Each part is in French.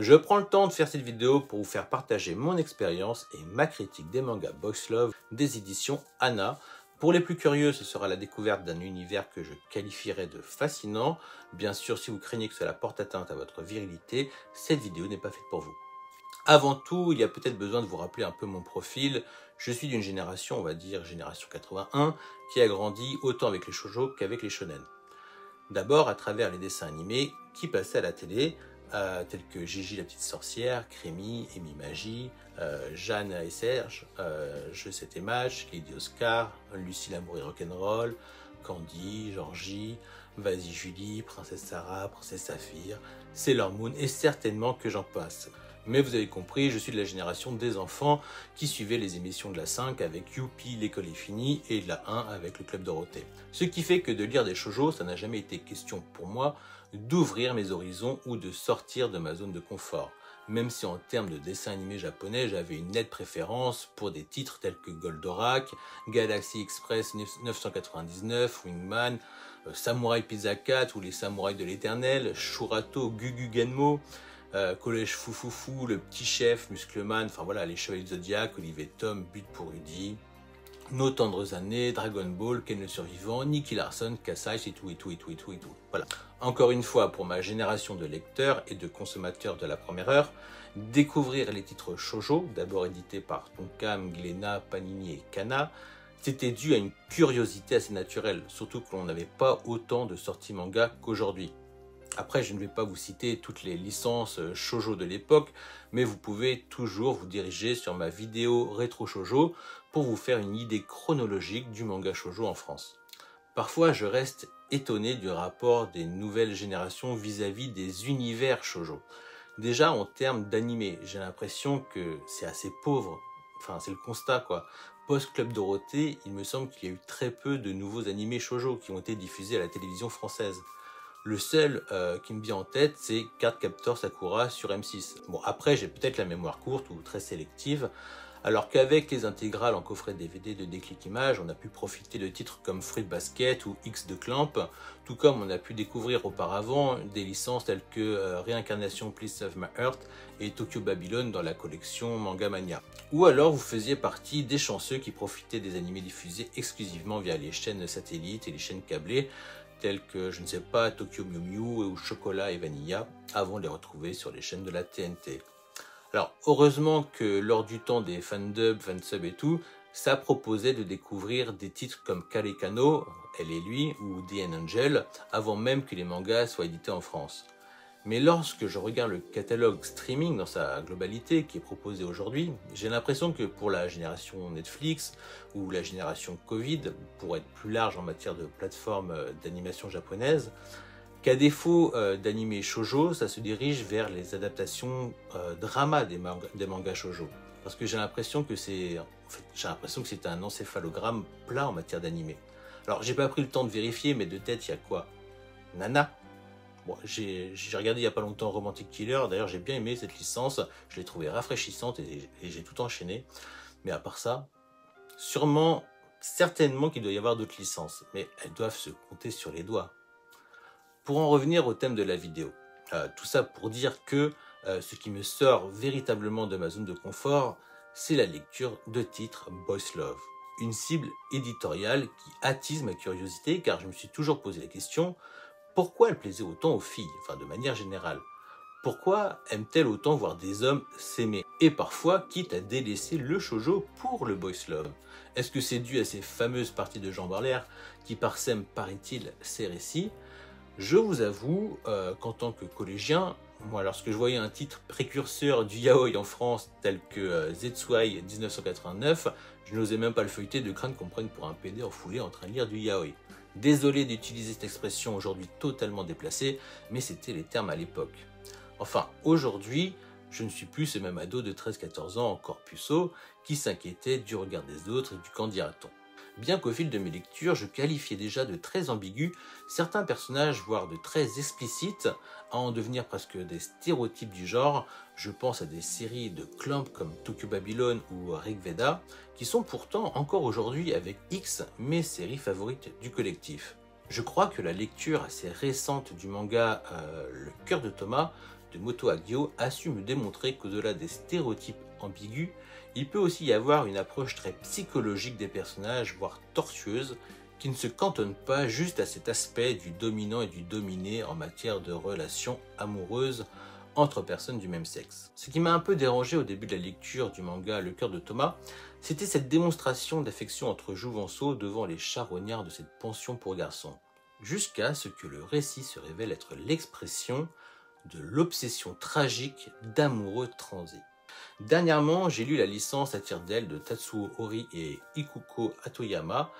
Je prends le temps de faire cette vidéo pour vous faire partager mon expérience et ma critique des mangas Boys Love des éditions Anna. Pour les plus curieux, ce sera la découverte d'un univers que je qualifierais de fascinant. Bien sûr, si vous craignez que cela porte atteinte à votre virilité, cette vidéo n'est pas faite pour vous. Avant tout, il y a peut-être besoin de vous rappeler un peu mon profil. Je suis d'une génération, on va dire génération 81, qui a grandi autant avec les shoujo qu'avec les shonen. D'abord à travers les dessins animés qui passaient à la télé, tels que Gigi la petite sorcière, Crémy, Amy Magie, Jeanne et Serge, Je c'était Match, Lady Oscar, Lucie l'amour et rock'n'roll, Candy, Georgie, Vas-y Julie, Princesse Sarah, Princesse Saphir, Sailor Moon et certainement que j'en passe. Mais vous avez compris, je suis de la génération des enfants qui suivaient les émissions de la 5 avec Youpi, l'école est finie, et de la 1 avec le Club Dorothée. Ce qui fait que de lire des shoujo, ça n'a jamais été question pour moi d'ouvrir mes horizons ou de sortir de ma zone de confort. Même si en termes de dessin animé japonais, j'avais une nette préférence pour des titres tels que Goldorak, Galaxy Express 999, Wingman, Samurai Pizza 4 ou les Samouraïs de l'Éternel, Shurato, Gugu Genmo, Collège Foufoufou, Le Petit Chef, Muscleman, enfin voilà, les Chevaliers de Zodiac, Olivier Tom, But pour Rudy, Nos Tendres Années, Dragon Ball, Ken le Survivant, Nicky Larson, Kasai, et tout. Voilà. Encore une fois, pour ma génération de lecteurs et de consommateurs de la première heure, découvrir les titres shoujo, d'abord édités par Tonkam, Glénat, Panini et Kana, c'était dû à une curiosité assez naturelle, surtout que l'on n'avait pas autant de sorties manga qu'aujourd'hui. Après, je ne vais pas vous citer toutes les licences shoujo de l'époque, mais vous pouvez toujours vous diriger sur ma vidéo rétro shoujo pour vous faire une idée chronologique du manga shoujo en France. Parfois, je reste étonné du rapport des nouvelles générations vis-à-vis des univers shoujo. Déjà, en termes d'animé, j'ai l'impression que c'est assez pauvre. Enfin, c'est le constat, quoi. Post-Club Dorothée, il me semble qu'il y a eu très peu de nouveaux animés shoujo qui ont été diffusés à la télévision française. Le seul qui me vient en tête, c'est Cardcaptor Sakura sur M6. Bon, après, j'ai peut-être la mémoire courte ou très sélective, alors qu'avec les intégrales en coffret DVD de Déclic Images, on a pu profiter de titres comme Fruit Basket ou X de Clamp, tout comme on a pu découvrir auparavant des licences telles que Réincarnation Please Save My Earth et Tokyo Babylon dans la collection Manga Mania. Ou alors vous faisiez partie des chanceux qui profitaient des animés diffusés exclusivement via les chaînes satellites et les chaînes câblées, tels que, je ne sais pas, Tokyo Mew Mew ou Chocolat et Vanilla, avant de les retrouver sur les chaînes de la TNT. Alors, heureusement que lors du temps des fandubs, fansubs et tout, ça proposait de découvrir des titres comme Karekano, Elle et lui, ou The Angel, avant même que les mangas soient édités en France. Mais lorsque je regarde le catalogue streaming dans sa globalité qui est proposé aujourd'hui, j'ai l'impression que pour la génération Netflix ou la génération Covid, pour être plus large en matière de plateforme d'animation japonaise, qu'à défaut d'animé shoujo, ça se dirige vers les adaptations drama des mangas shoujo. Parce que j'ai l'impression que c'est un encéphalogramme plat en matière d'animé. Alors j'ai pas pris le temps de vérifier, mais de tête il y a quoi? Nana. Bon, j'ai regardé il n'y a pas longtemps Romantic Killer, d'ailleurs j'ai bien aimé cette licence, je l'ai trouvée rafraîchissante et j'ai tout enchaîné. Mais à part ça, certainement qu'il doit y avoir d'autres licences, mais elles doivent se compter sur les doigts. Pour en revenir au thème de la vidéo, tout ça pour dire que ce qui me sort véritablement de ma zone de confort, c'est la lecture de titres Boys Love. Une cible éditoriale qui attise ma curiosité car je me suis toujours posé la question: pourquoi elle plaisait autant aux filles, enfin de manière générale? Pourquoi aiment-elles autant voir des hommes s'aimer? Et parfois, quitte à délaisser le shoujo pour le boys love. Est-ce que c'est dû à ces fameuses parties de Jean Barlère qui parsèment, paraît-il, ces récits? Je vous avoue qu'en tant que collégien, moi lorsque je voyais un titre précurseur du yaoi en France tel que Zetsuai 1989, je n'osais même pas le feuilleter de crainte qu'on me prenne pour un PD enfoulé en train de lire du yaoi. Désolé d'utiliser cette expression aujourd'hui totalement déplacée, mais c'était les termes à l'époque. Enfin, aujourd'hui, je ne suis plus ce même ado de 13-14 ans encore puceau qui s'inquiétait du regard des autres et du qu'en dira-t-on. Bien qu'au fil de mes lectures, je qualifiais déjà de très ambigus certains personnages, voire de très explicites, à en devenir presque des stéréotypes du genre. Je pense à des séries de Clamp comme Tokyo Babylon ou Rig Veda, qui sont pourtant encore aujourd'hui avec X mes séries favorites du collectif. Je crois que la lecture assez récente du manga Le Cœur de Thomas de Moto Hagio a su me démontrer qu'au-delà des stéréotypes ambigus, il peut aussi y avoir une approche très psychologique des personnages, voire tortueuse, qui ne se cantonne pas juste à cet aspect du dominant et du dominé en matière de relations amoureuses entre personnes du même sexe. Ce qui m'a un peu dérangé au début de la lecture du manga Le cœur de Thomas, c'était cette démonstration d'affection entre Jouvenceau devant les charognards de cette pension pour garçons, jusqu'à ce que le récit se révèle être l'expression de l'obsession tragique d'amoureux transés. Dernièrement, j'ai lu la licence à tire-d'aile de Tatsuo Hori et Ikuko Hatoyama,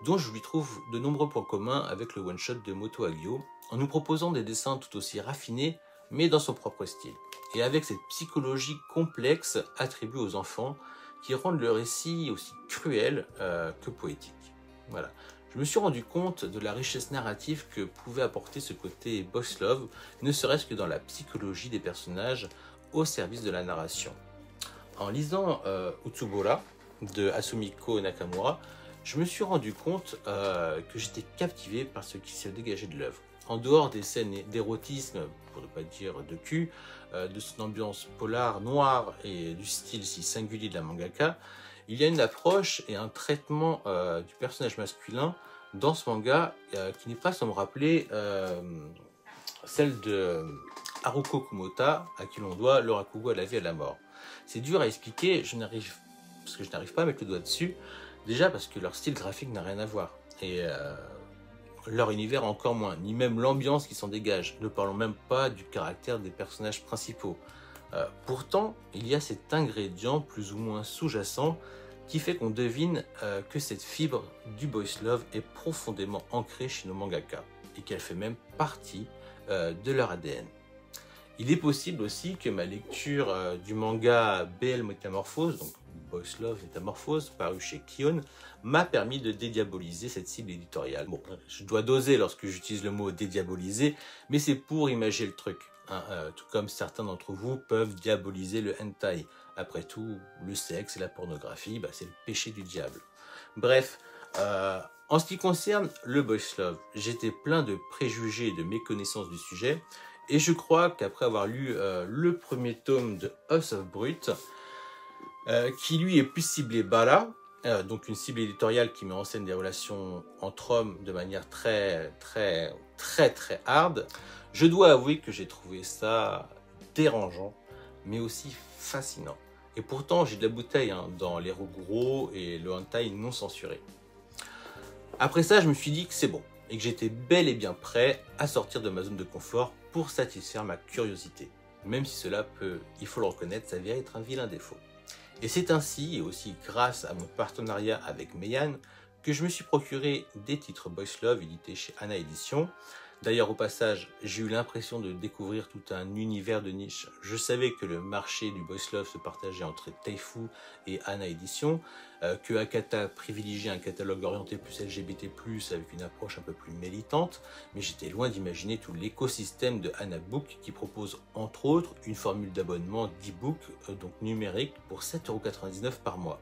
dont je lui trouve de nombreux points communs avec le one-shot de Moto Hagio, en nous proposant des dessins tout aussi raffinés, mais dans son propre style, et avec cette psychologie complexe attribuée aux enfants, qui rendent le récit aussi cruel que poétique. Voilà. Je me suis rendu compte de la richesse narrative que pouvait apporter ce côté boys love, ne serait-ce que dans la psychologie des personnages au service de la narration. En lisant Utsubora de Asumiko Nakamura, je me suis rendu compte que j'étais captivé par ce qui se dégageait de l'œuvre. En dehors des scènes d'érotisme, pour ne pas dire de cul, de son ambiance polar, noire et du style si singulier de la mangaka, il y a une approche et un traitement du personnage masculin dans ce manga qui n'est pas sans me rappeler celle de Haruko Kumota, à qui l'on doit le Rakugo à la vie et à la mort. C'est dur à expliquer, parce que je n'arrive pas à mettre le doigt dessus, déjà parce que leur style graphique n'a rien à voir, et leur univers encore moins, ni même l'ambiance qui s'en dégage, ne parlons même pas du caractère des personnages principaux. Pourtant, il y a cet ingrédient plus ou moins sous-jacent qui fait qu'on devine que cette fibre du boys love est profondément ancrée chez nos mangaka, et qu'elle fait même partie de leur ADN. Il est possible aussi que ma lecture du manga BL Métamorphose, donc Boys Love Métamorphose, paru chez Kion, m'a permis de dédiaboliser cette cible éditoriale. Bon, je dois doser lorsque j'utilise le mot dédiaboliser, mais c'est pour imaginer le truc. Hein, tout comme certains d'entre vous peuvent diaboliser le hentai. Après tout, le sexe et la pornographie, c'est le péché du diable. Bref, en ce qui concerne le Boys Love, j'étais plein de préjugés et de méconnaissances du sujet, et je crois qu'après avoir lu le premier tome de House of Brut, qui lui est plus ciblé Bala, donc une cible éditoriale qui met en scène des relations entre hommes de manière très hard, je dois avouer que j'ai trouvé ça dérangeant, mais aussi fascinant. Et pourtant, j'ai de la bouteille dans les gros et le hentai non censuré. Après ça, je me suis dit que c'est bon, et que j'étais bel et bien prêt à sortir de ma zone de confort pour satisfaire ma curiosité, même si cela peut, il faut le reconnaître, s'avérer être un vilain défaut. Et c'est ainsi, et aussi grâce à mon partenariat avec Meian, que je me suis procuré des titres Boys Love édités chez Anna Édition. D'ailleurs, au passage, j'ai eu l'impression de découvrir tout un univers de niche. Je savais que le marché du Boys Love se partageait entre Taifu et Anna Édition, que Akata privilégiait un catalogue orienté plus LGBT+, avec une approche un peu plus militante, mais j'étais loin d'imaginer tout l'écosystème de Anna Book qui propose entre autres une formule d'abonnement d'e-book, donc numérique, pour 7,99 € par mois,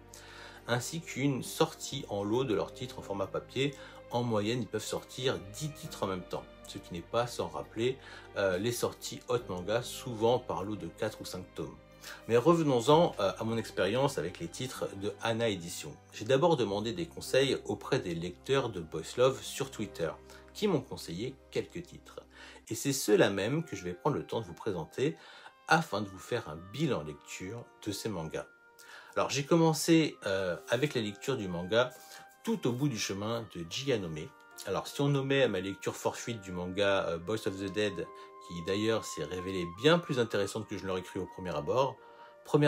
ainsi qu'une sortie en lot de leurs titres en format papier. En moyenne, ils peuvent sortir 10 titres en même temps, ce qui n'est pas sans rappeler les sorties hot manga, souvent par lot de 4 ou 5 tomes. Mais revenons-en à mon expérience avec les titres de Anna Édition. J'ai d'abord demandé des conseils auprès des lecteurs de Boys Love sur Twitter, qui m'ont conseillé quelques titres. Et c'est ceux-là même que je vais prendre le temps de vous présenter, afin de vous faire un bilan lecture de ces mangas. Alors j'ai commencé avec la lecture du manga Tout au bout du chemin de Jiyanome. Alors si on nommait ma lecture fortuite du manga Boys of the Dead, qui d'ailleurs s'est révélée bien plus intéressante que je l'aurais cru au premier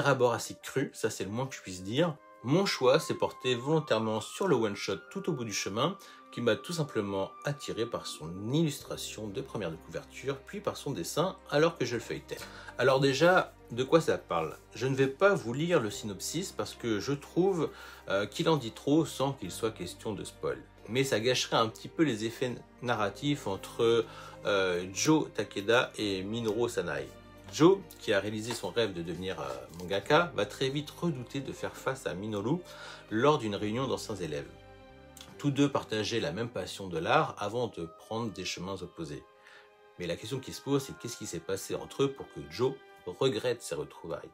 abord assez cru, ça c'est le moins que je puisse dire, mon choix s'est porté volontairement sur le one-shot Tout au bout du chemin, qui m'a tout simplement attiré par son illustration de première de couverture, puis par son dessin alors que je le feuilletais. Alors déjà, de quoi ça parle? Je ne vais pas vous lire le synopsis parce que je trouve qu'il en dit trop sans qu'il soit question de spoil. Mais ça gâcherait un petit peu les effets narratifs entre Joe Takeda et Minoru Sanae. Joe, qui a réalisé son rêve de devenir mangaka, va très vite redouter de faire face à Minoru lors d'une réunion d'anciens élèves. Tous deux partageaient la même passion de l'art avant de prendre des chemins opposés. Mais la question qui se pose, c'est qu'est-ce qui s'est passé entre eux pour que Joe regrette ses retrouvailles?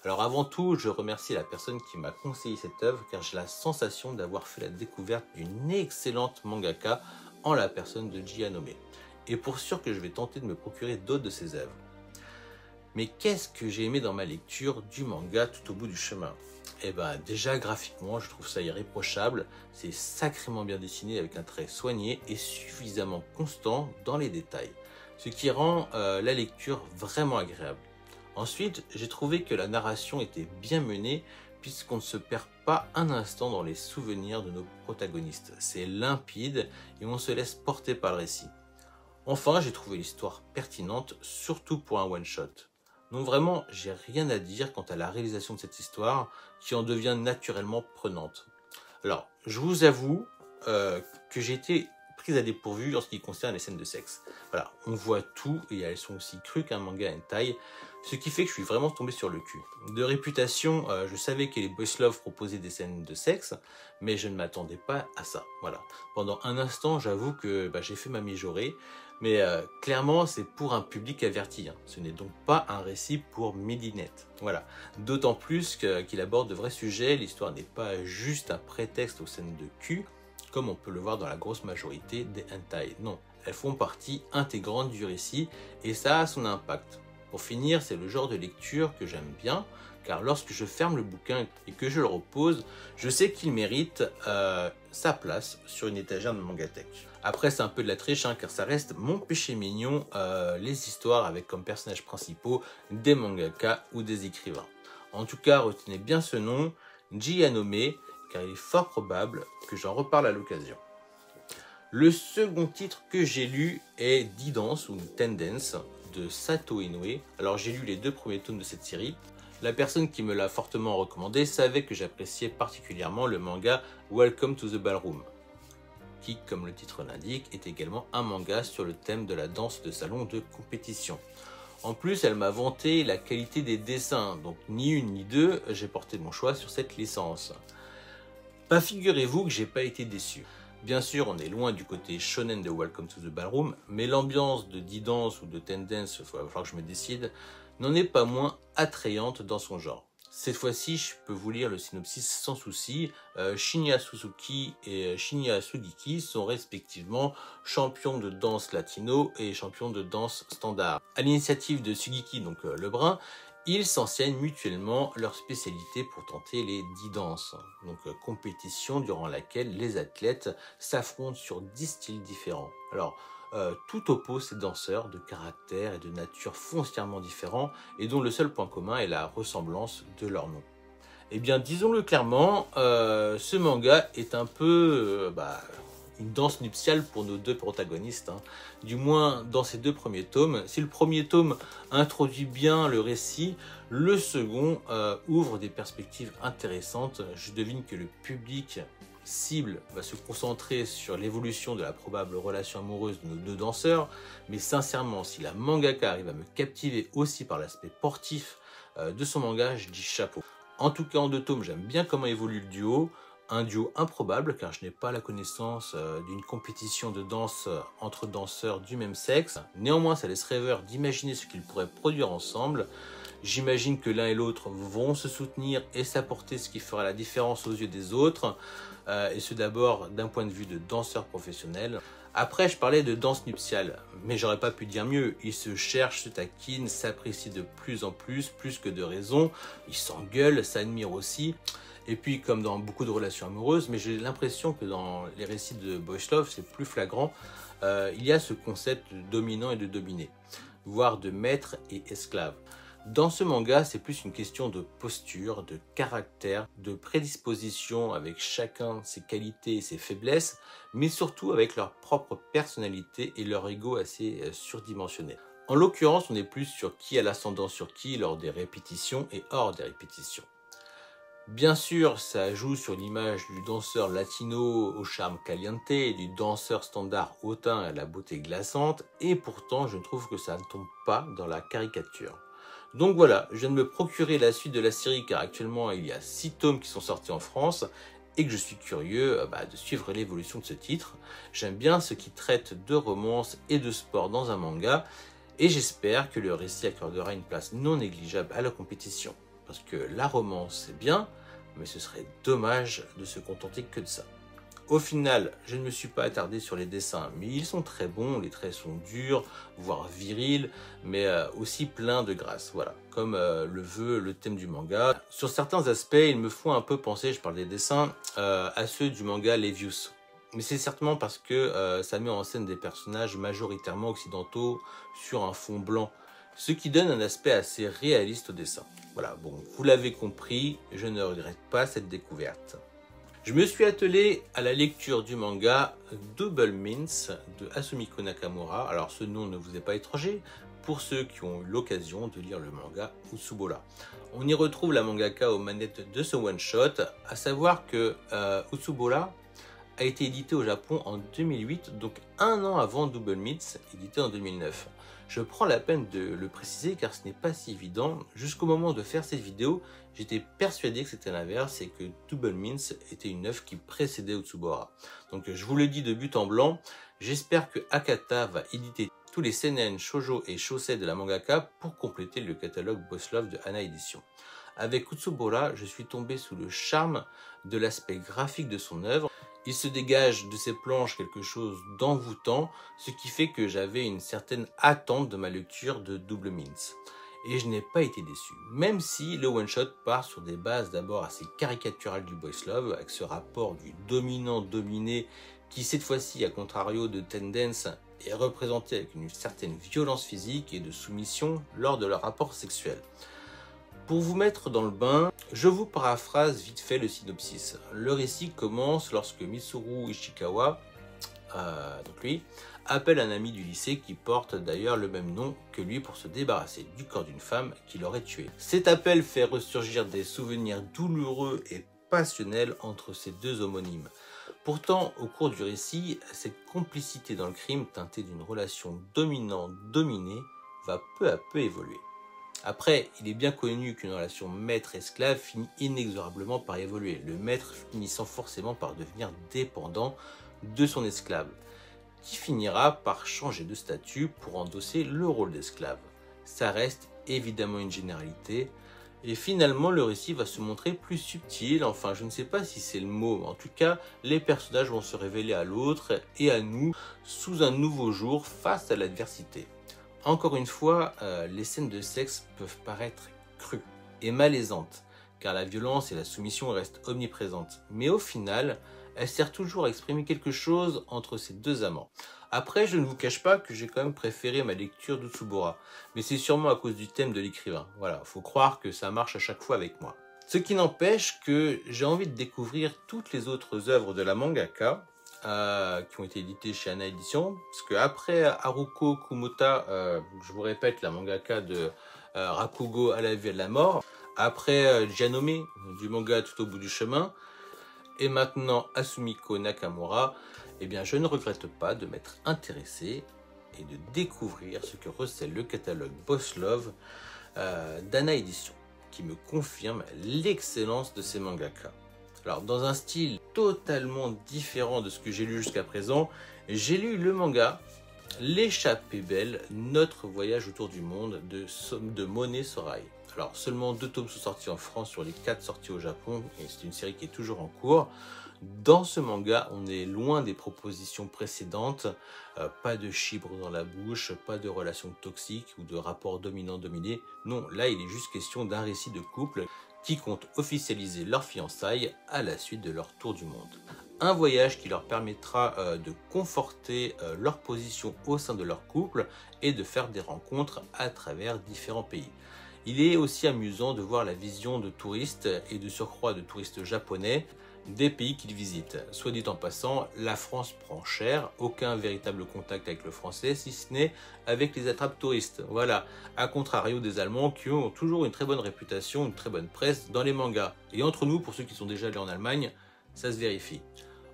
Alors avant tout, je remercie la personne qui m'a conseillé cette œuvre car j'ai la sensation d'avoir fait la découverte d'une excellente mangaka en la personne de Gianome. Et pour sûr que je vais tenter de me procurer d'autres de ses œuvres. Mais qu'est-ce que j'ai aimé dans ma lecture du manga tout au bout du chemin? Eh ben déjà graphiquement, je trouve ça irréprochable, c'est sacrément bien dessiné avec un trait soigné et suffisamment constant dans les détails, ce qui rend la lecture vraiment agréable. Ensuite, j'ai trouvé que la narration était bien menée puisqu'on ne se perd pas un instant dans les souvenirs de nos protagonistes. C'est limpide et on se laisse porter par le récit. Enfin, j'ai trouvé l'histoire pertinente, surtout pour un one-shot. Donc vraiment, j'ai rien à dire quant à la réalisation de cette histoire, qui en devient naturellement prenante. Alors, je vous avoue que j'ai été prise à dépourvu en ce qui concerne les scènes de sexe. Voilà, on voit tout et elles sont aussi crues qu'un manga hentai, ce qui fait que je suis vraiment tombé sur le cul. De réputation, je savais que les Boys Love proposaient des scènes de sexe, mais je ne m'attendais pas à ça. Voilà. Pendant un instant, j'avoue que j'ai fait ma mijaurée, mais clairement, c'est pour un public averti. Hein. Ce n'est donc pas un récit pour midinette. Voilà. D'autant plus qu'il aborde de vrais sujets. L'histoire n'est pas juste un prétexte aux scènes de cul, comme on peut le voir dans la grosse majorité des hentai. Non, elles font partie intégrante du récit et ça a son impact. Pour finir, c'est le genre de lecture que j'aime bien, car lorsque je ferme le bouquin et que je le repose, je sais qu'il mérite sa place sur une étagère de Mangatech. Après, c'est un peu de la triche, hein, car ça reste mon péché mignon, les histoires avec comme personnages principaux des mangaka ou des écrivains. En tout cas, retenez bien ce nom, Gianome, car il est fort probable que j'en reparle à l'occasion. Le second titre que j'ai lu est Didance ou Tendance de Sato Inoue. Alors j'ai lu les 2 premiers tomes de cette série. La personne qui me l'a fortement recommandé savait que j'appréciais particulièrement le manga Welcome to the Ballroom, qui, comme le titre l'indique, est également un manga sur le thème de la danse de salon de compétition. En plus, elle m'a vanté la qualité des dessins, donc ni une ni deux, j'ai porté mon choix sur cette licence. Ben, figurez-vous que j'ai pas été déçu. Bien sûr, on est loin du côté shonen de Welcome to the Ballroom, mais l'ambiance de Didance ou de Tendance, il va falloir que je me décide, n'en est pas moins attrayante dans son genre. Cette fois-ci, je peux vous lire le synopsis sans souci. Shinya Suzuki et Shinya Sugiki sont respectivement champions de danse latino et champions de danse standard. À l'initiative de Sugiki, donc le brun, ils s'enseignent mutuellement leur spécialité pour tenter les 10 danses, donc compétition durant laquelle les athlètes s'affrontent sur 10 styles différents. Alors, tout oppose ces danseurs de caractère et de nature foncièrement différents et dont le seul point commun est la ressemblance de leur nom. Eh bien, disons-le clairement, ce manga est un peu une danse nuptiale pour nos 2 protagonistes, hein. Du moins dans ces 2 premiers tomes. Si le premier tome introduit bien le récit, le second ouvre des perspectives intéressantes. Je devine que le public cible va se concentrer sur l'évolution de la probable relation amoureuse de nos 2 danseurs, mais sincèrement, si la mangaka arrive à me captiver aussi par l'aspect sportif de son manga, je dis chapeau. En tout cas, en 2 tomes, j'aime bien comment évolue le duo. Un duo improbable car je n'ai pas la connaissance d'une compétition de danse entre danseurs du même sexe. Néanmoins, ça laisse rêveur d'imaginer ce qu'ils pourraient produire ensemble. J'imagine que l'un et l'autre vont se soutenir et s'apporter ce qui fera la différence aux yeux des autres. Et ce d'abord d'un point de vue de danseur professionnel. Après, je parlais de danse nuptiale, mais j'aurais pas pu dire mieux. Ils se cherchent, se taquinent, s'apprécient de plus en plus que de raison. Ils s'engueulent, s'admirent aussi. Et puis, comme dans beaucoup de relations amoureuses, mais j'ai l'impression que dans les récits de Boys Love, c'est plus flagrant, il y a ce concept de dominant et de dominé, voire de maître et esclave. Dans ce manga, c'est plus une question de posture, de caractère, de prédisposition avec chacun ses qualités et ses faiblesses, mais surtout avec leur propre personnalité et leur ego assez surdimensionné. En l'occurrence, on est plus sur qui a l'ascendant sur qui lors des répétitions et hors des répétitions. Bien sûr, ça joue sur l'image du danseur latino au charme caliente et du danseur standard hautain à la beauté glaçante, et pourtant je trouve que ça ne tombe pas dans la caricature. Donc voilà, je viens de me procurer la suite de la série car actuellement il y a 6 tomes qui sont sortis en France, et que je suis curieux de suivre l'évolution de ce titre. J'aime bien ce qui traite de romance et de sport dans un manga, et j'espère que le récit accordera une place non négligeable à la compétition. Parce que la romance c'est bien, mais ce serait dommage de se contenter que de ça. Au final, je ne me suis pas attardé sur les dessins, mais ils sont très bons, les traits sont durs, voire virils, mais aussi pleins de grâce, voilà, comme le veut le thème du manga. Sur certains aspects, ils me font un peu penser, je parle des dessins, à ceux du manga Levius. Mais c'est certainement parce que ça met en scène des personnages majoritairement occidentaux sur un fond blanc, ce qui donne un aspect assez réaliste au dessin. Voilà, bon, vous l'avez compris, je ne regrette pas cette découverte. Je me suis attelé à la lecture du manga Double Mints de Asumiko Nakamura. Alors ce nom ne vous est pas étranger pour ceux qui ont eu l'occasion de lire le manga Utsubola. On y retrouve la mangaka aux manettes de ce one-shot, à savoir que Utsubola a été édité au Japon en 2008, donc un an avant Double Mints, édité en 2009. Je prends la peine de le préciser car ce n'est pas si évident. Jusqu'au moment de faire cette vidéo, j'étais persuadé que c'était l'inverse et que Double Mints était une œuvre qui précédait Utsubora. Donc je vous le dis de but en blanc, j'espère que Akata va éditer tous les seinen, shoujo et shosei de la mangaka pour compléter le catalogue Boss Love de Hana Edition. Avec Utsubora, je suis tombé sous le charme de l'aspect graphique de son œuvre. Il se dégage de ses planches quelque chose d'envoûtant, ce qui fait que j'avais une certaine attente de ma lecture de Double Mints. Et je n'ai pas été déçu, même si le one-shot part sur des bases d'abord assez caricaturales du boys love, avec ce rapport du dominant-dominé qui cette fois-ci, à contrario de Tendance, est représenté avec une certaine violence physique et de soumission lors de leur rapport sexuel. Pour vous mettre dans le bain, je vous paraphrase vite fait le synopsis. Le récit commence lorsque Mitsuru Ishikawa, donc lui, appelle un ami du lycée qui porte d'ailleurs le même nom que lui pour se débarrasser du corps d'une femme qu'il aurait tuée. Cet appel fait ressurgir des souvenirs douloureux et passionnels entre ces deux homonymes. Pourtant, au cours du récit, cette complicité dans le crime teintée d'une relation dominant-dominée va peu à peu évoluer. Après, il est bien connu qu'une relation maître-esclave finit inexorablement par évoluer, le maître finissant forcément par devenir dépendant de son esclave, qui finira par changer de statut pour endosser le rôle d'esclave. Ça reste évidemment une généralité, et finalement le récit va se montrer plus subtil, enfin je ne sais pas si c'est le mot, mais en tout cas les personnages vont se révéler à l'autre et à nous sous un nouveau jour face à l'adversité. Encore une fois, les scènes de sexe peuvent paraître crues et malaisantes, car la violence et la soumission restent omniprésentes. Mais au final, elle sert toujours à exprimer quelque chose entre ces deux amants. Après, je ne vous cache pas que j'ai quand même préféré ma lecture d'Utsubora, mais c'est sûrement à cause du thème de l'écrivain. Voilà, faut croire que ça marche à chaque fois avec moi. Ce qui n'empêche que j'ai envie de découvrir toutes les autres œuvres de la mangaka, qui ont été édités chez Hana Edition, parce que après Haruko Kumota, je vous répète, la mangaka de Rakugo à la vie et à la mort, après Janome du manga Tout au bout du chemin, et maintenant Asumiko Nakamura, eh bien je ne regrette pas de m'être intéressé et de découvrir ce que recèle le catalogue Boss Love d'Hana Edition, qui me confirme l'excellence de ces mangaka. Alors, dans un style totalement différent de ce que j'ai lu jusqu'à présent, j'ai lu le manga L'échappée belle, notre voyage autour du monde de Monet Sorai. Alors, seulement 2 tomes sont sortis en France sur les 4 sortis au Japon, et c'est une série qui est toujours en cours. Dans ce manga, on est loin des propositions précédentes, pas de chibre dans la bouche, pas de relations toxiques ou de rapports dominant-dominé. Non, là, il est juste question d'un récit de couple qui comptent officialiser leur fiançailles à la suite de leur tour du monde. Un voyage qui leur permettra de conforter leur position au sein de leur couple et de faire des rencontres à travers différents pays. Il est aussi amusant de voir la vision de touristes et de surcroît de touristes japonais des pays qu'ils visitent. Soit dit en passant, la France prend cher, aucun véritable contact avec le français, si ce n'est avec les attrapes touristes. Voilà, à contrario des Allemands qui ont toujours une très bonne réputation, une très bonne presse dans les mangas. Et entre nous, pour ceux qui sont déjà allés en Allemagne, ça se vérifie.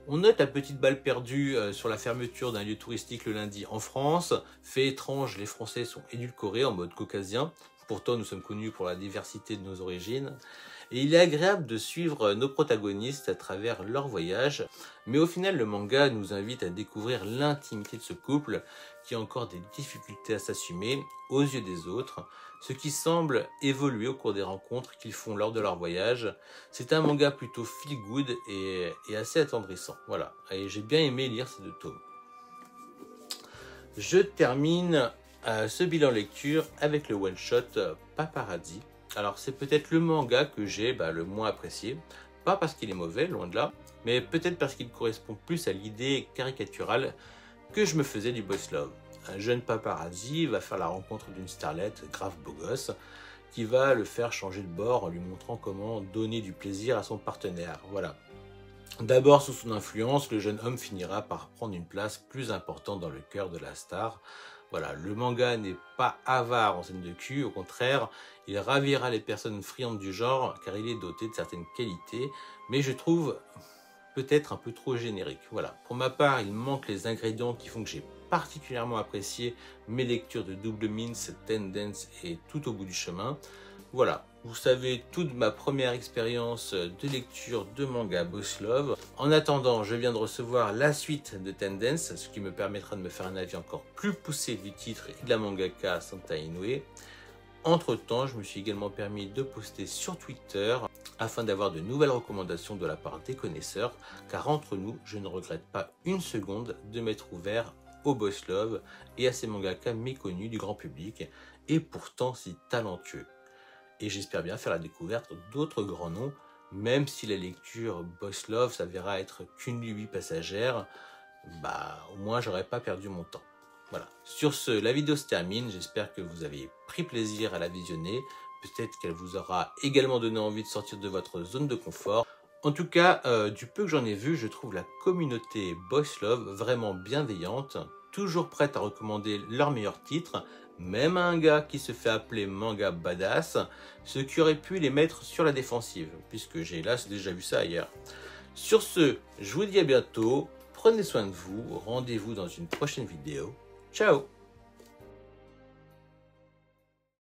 On note la petite balle perdue sur la fermeture d'un lieu touristique le lundi en France. Fait étrange, les Français sont édulcorés en mode caucasien. Pourtant, nous sommes connus pour la diversité de nos origines. Et il est agréable de suivre nos protagonistes à travers leur voyage. Mais au final, le manga nous invite à découvrir l'intimité de ce couple qui a encore des difficultés à s'assumer aux yeux des autres, ce qui semble évoluer au cours des rencontres qu'ils font lors de leur voyage. C'est un manga plutôt feel good et assez attendrissant. Voilà. Et j'ai bien aimé lire ces 2 tomes. Je termine ce bilan lecture avec le one-shot Paparazzi. Alors c'est peut-être le manga que j'ai le moins apprécié, pas parce qu'il est mauvais, loin de là, mais peut-être parce qu'il correspond plus à l'idée caricaturale que je me faisais du boys love. Un jeune paparazzi va faire la rencontre d'une starlette grave beau gosse, qui va le faire changer de bord en lui montrant comment donner du plaisir à son partenaire. Voilà. D'abord sous son influence, le jeune homme finira par prendre une place plus importante dans le cœur de la star. Voilà, le manga n'est pas avare en scène de cul, au contraire, il ravira les personnes friandes du genre car il est doté de certaines qualités, mais je trouve peut-être un peu trop générique. Voilà, pour ma part, il manque les ingrédients qui font que j'ai particulièrement apprécié mes lectures de Double Mince, Tendance et Tout au bout du chemin. Voilà, vous savez toute ma première expérience de lecture de manga Boss Love. En attendant, je viens de recevoir la suite de Tendance, ce qui me permettra de me faire un avis encore plus poussé du titre et de la mangaka Santa Inoue. Entre temps, je me suis également permis de poster sur Twitter afin d'avoir de nouvelles recommandations de la part des connaisseurs, car entre nous, je ne regrette pas une seconde de m'être ouvert au Boss Love et à ces mangakas méconnus du grand public et pourtant si talentueux. Et j'espère bien faire la découverte d'autres grands noms, même si la lecture Boss Love s'avéra être qu'une lubie passagère, au moins j'aurais pas perdu mon temps. Voilà. Sur ce, la vidéo se termine, j'espère que vous avez pris plaisir à la visionner, peut-être qu'elle vous aura également donné envie de sortir de votre zone de confort. En tout cas, du peu que j'en ai vu, je trouve la communauté Boss Love vraiment bienveillante, toujours prête à recommander leurs meilleurs titres, même à un gars qui se fait appeler Manga Badass, ce qui aurait pu les mettre sur la défensive, puisque j'ai hélas déjà vu ça ailleurs. Sur ce, je vous dis à bientôt, prenez soin de vous, rendez-vous dans une prochaine vidéo, ciao!